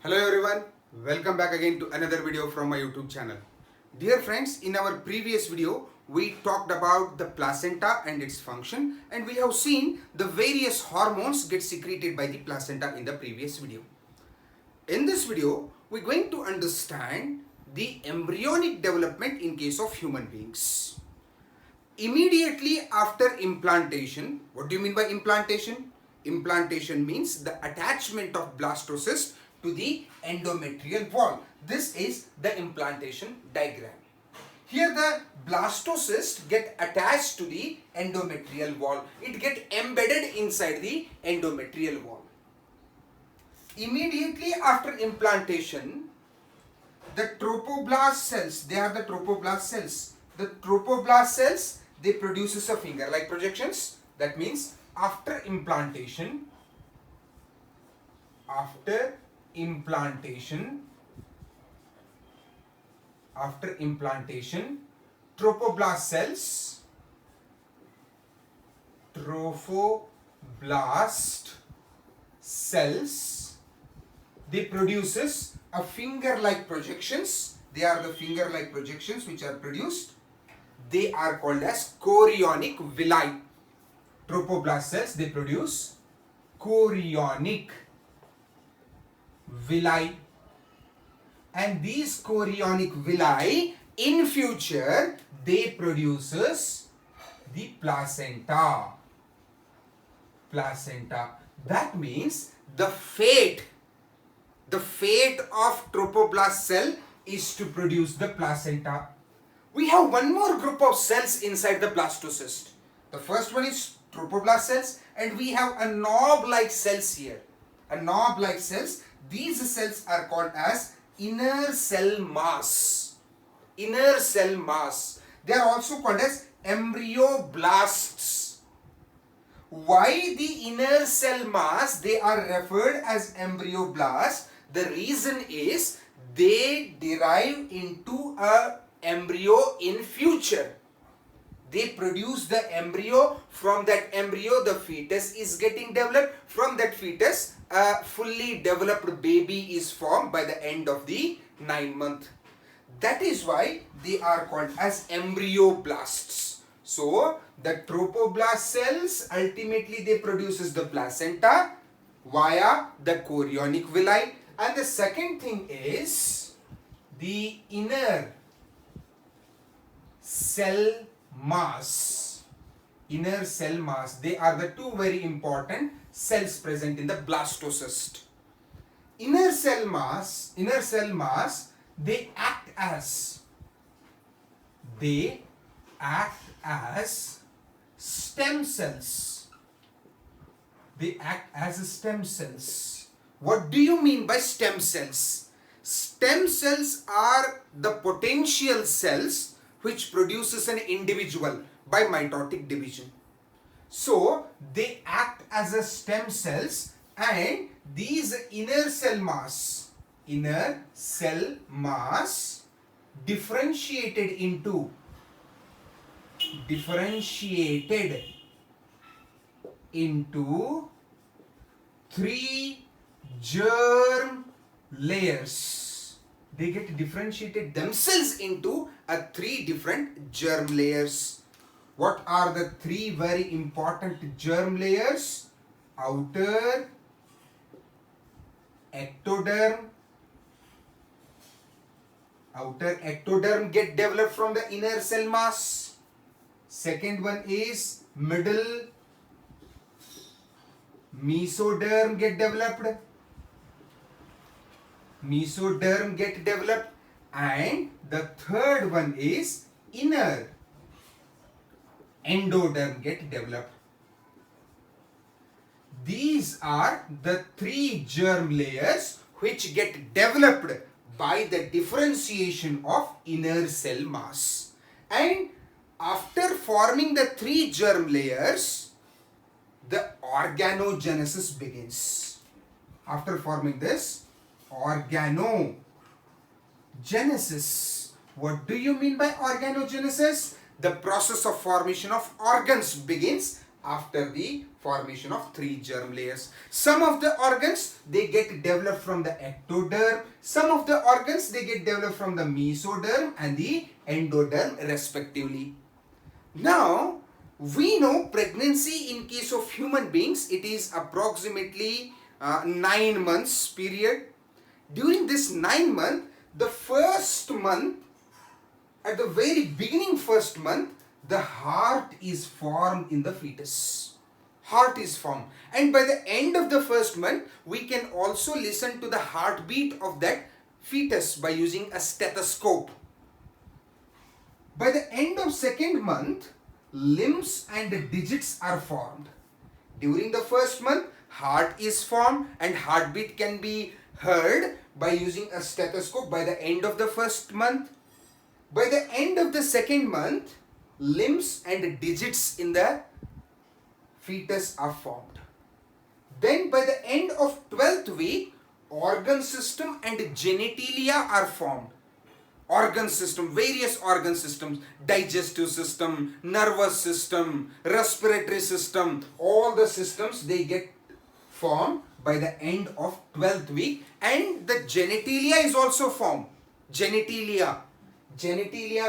Hello everyone, welcome back again to another video from my YouTube channel. Dear friends, in our previous video we talked about the placenta and its function, and we have seen the various hormones get secreted by the placenta in the previous video. In this video we're going to understand the embryonic development in case of human beings. Immediately after implantation, what do you mean by implantation? Implantation means the attachment of blastocyst to the endometrial wall. This is the implantation diagram. Here the blastocyst get attached to the endometrial wall. It get embedded inside the endometrial wall. Immediately after implantation, the trophoblast cells, they are the trophoblast cells. The trophoblast cells, they produces a finger-like projections. That means after implantation, trophoblast cells, they produces a finger-like projections. They are the finger-like projections which are produced. They are called as chorionic villi. Trophoblast cells, they produce chorionic villi, and these chorionic villi in future they produces the placenta. That means the fate of trophoblast cell is to produce the placenta. We have one more group of cells inside the blastocyst. The first one is trophoblast cells, and we have a knob-like cells here. A knob-like cells. These cells are called as inner cell mass. Inner cell mass. They are also called as embryoblasts. Why the inner cell mass they are referred as embryoblasts? The reason is they derive into a embryo in future. They produce the embryo. From that embryo the fetus is getting developed. From that fetus a fully developed baby is formed by the end of the 9th month. That is why they are called as embryoblasts. So the trophoblast cells ultimately they produces the placenta via the chorionic villi. And the second thing is the inner cell mass. Inner cell mass, they are the two very important cells present in the blastocyst. Inner cell mass, they act as stem cells. They act as stem cells. What do you mean by stem cells? Stem cells are the potential cells which produces an individual by mitotic division. So they act as a stem cells, and these inner cell mass differentiated into three germ layers. They get differentiated themselves into three different germ layers. What are the three very important germ layers? Outer ectoderm. Outer ectoderm get developed from the inner cell mass. Second one is middle mesoderm get developed. And the third one is inner endoderm get developed. These are the three germ layers which get developed by the differentiation of inner cell mass. And after forming the three germ layers, the organogenesis begins. After forming this, organogenesis. What do you mean by organogenesis? The process of formation of organs begins after the formation of 3 germ layers. Some of the organs, they get developed from the ectoderm. Some of the organs, they get developed from the mesoderm and the endoderm respectively. Now, we know pregnancy in case of human beings, it is approximately 9 months period. During this 9 month, the first month, at the very beginning first month, the heart is formed in the fetus. Heart is formed. And by the end of the first month, we can also listen to the heartbeat of that fetus by using a stethoscope. By the end of second month, limbs and digits are formed. During the first month, heart is formed and heartbeat can be heard by using a stethoscope by the end of the first month. By the end of the second month, limbs and digits in the fetus are formed. Then by the end of 12th week, organ system and genitalia are formed. Organ system, various organ systems, digestive system, nervous system, respiratory system, all the systems, they get formed by the end of 12th week, and the genitalia is also formed. Genitalia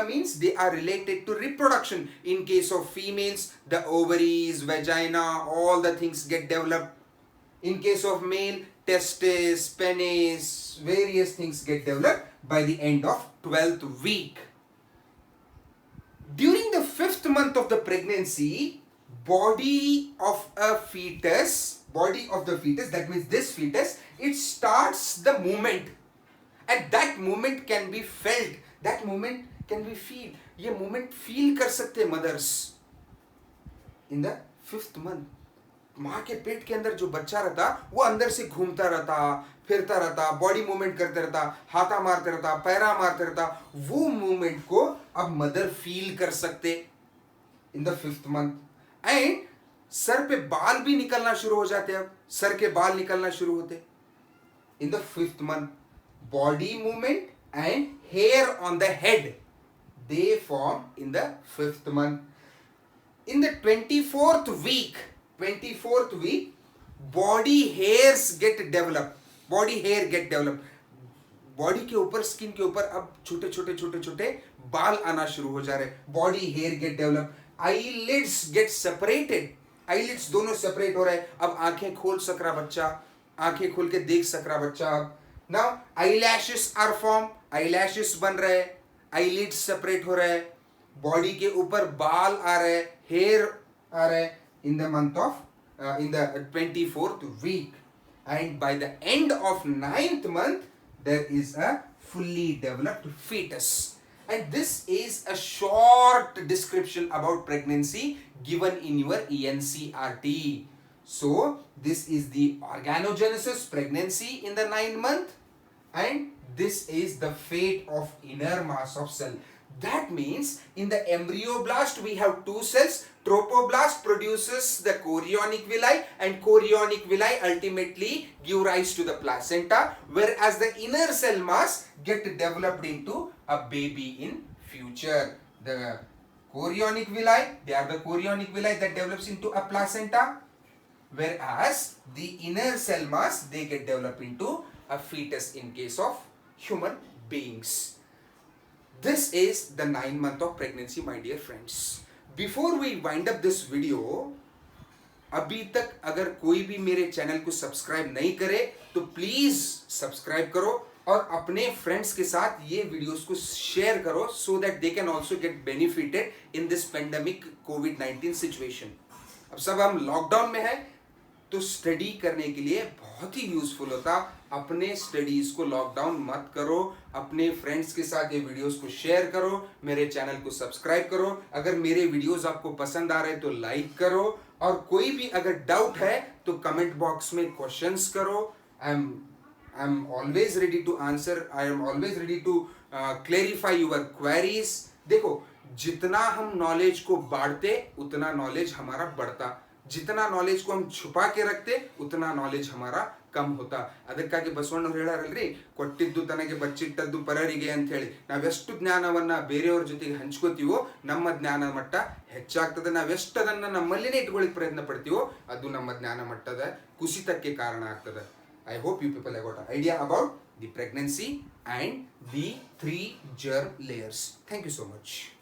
means they are related to reproduction. In case of females, the ovaries, vagina, all the things get developed. In case of male, testes, penis, various things get developed by the end of 12th week. During the 5th month of the pregnancy, body of the fetus, that means this fetus, it starts the movement, and that movement can be felt. That movement can be feel. ये movement feel कर सकते mothers in the 5th month. माँ के पेट के अंदर जो बच्चा रहता, वो अंदर से घूमता रहता, फिरता रहता, बॉडी मूवमेंट करते रहता, हाथा मारते रहता, पैरा मारते रहता, वो मूवमेंट को अब मदर फील कर सकते in the 5th month. And sir पे बाल भी निकलना शुरू हो जाते. अब सर के बाल निकलना शुरू होते in the 5th month. Body movement and hair on the head, they form in the 5th month. In the 24th week, body hairs get developed. Body के ऊपर, स्किन के ऊपर अब छोटे बाल आना शुरू हो जा रहे. Body hair get developed. Eyelids get separated. Eyelids दोनों separate हो रहे. अब आंखें खोल सक रहा बच्चा, आंखें खोल के देख सक रहा बच्चा. Now eyelashes are formed. eyelashes बन रहे, eyelids separate हो रहे, बॉडी के ऊपर बाल आ रहे, hair आ रहे in the month of in the 24th week. And by the end of 9th month, there is a fully developed fetus. And this is a short description about pregnancy given in your ENCRT. So this is the organogenesis, pregnancy in the 9th month, and this is the fate of inner mass of cell. That means in the embryoblast we have two cells. Tropoblast produces the chorionic villi, and chorionic villi ultimately give rise to the placenta, whereas the inner cell mass get developed into a baby in future. The chorionic villi, they are the chorionic villi that develops into a placenta, whereas the inner cell mass, they get developed into a fetus in case of human beings. This is the 9th month of pregnancy, my dear friends. Before we wind up this video, अभी तक अगर कोई भी मेरे channel को subscribe नहीं करे तो प्लीज सब्सक्राइब करो और अपने फ्रेंड्स के साथ ये वीडियोस को शेयर करो so that they can also get benefited in this pandemic COVID-19 situation. अब सब हम लॉकडाउन में हैं तो स्टडी करने के लिए बहुत ही यूजफुल होता. अपने स्टडीज को लॉकडाउन मत करो, अपने फ्रेंड्स के साथ ये वीडियोस को शेयर करो, मेरे चैनल को सब्सक्राइब करो. अगर मेरे वीडियोस आपको पसंद आ रहे हैं तो लाइक करो, और कोई भी अगर डाउट है तो कमेंट बॉक्स में क्वेश्चंस करो. I am always ready to answer, I am always ready to clarify your queries. देखो, जितना हम नॉलेज को बांटते उतना नॉलेज हमारा बढ़ता, जितना नॉलेज को हम छुपा के रखते उतना नॉलेज हमारा ಕಮ್ ಹೋತಾ. ಅದಕ್ಕಾಗಿ ಬಸವಣ್ಣವ್ರು ಹೇಳಾರಲ್ರಿ, ಕೊಟ್ಟಿದ್ದು ತನಗೆ ಬಚ್ಚಿಟ್ಟದ್ದು ಪರರಿಗೆ ಅಂತ ಹೇಳಿ. ನಾವೆಷ್ಟು ಜ್ಞಾನವನ್ನ ಬೇರೆಯವ್ರ ಜೊತೆಗೆ ಹಂಚ್ಕೋತೀವೋ ನಮ್ಮ ಜ್ಞಾನ ಮಟ್ಟ ಹೆಚ್ಚಾಗ್ತದೆ. ನಾವೆಷ್ಟು ಅದನ್ನ ನಮ್ಮಲ್ಲಿನೇ ಇಟ್ಕೊಳ್ಳಿಕ್ಕೆ ಪ್ರಯತ್ನ ಪಡ್ತೀವೋ ಅದು ನಮ್ಮ ಜ್ಞಾನ ಮಟ್ಟದ ಕುಸಿತಕ್ಕೆ ಕಾರಣ ಆಗ್ತದೆ. I hope you people have got an idea about the pregnancy and the 3 germ layers. Thank you so much.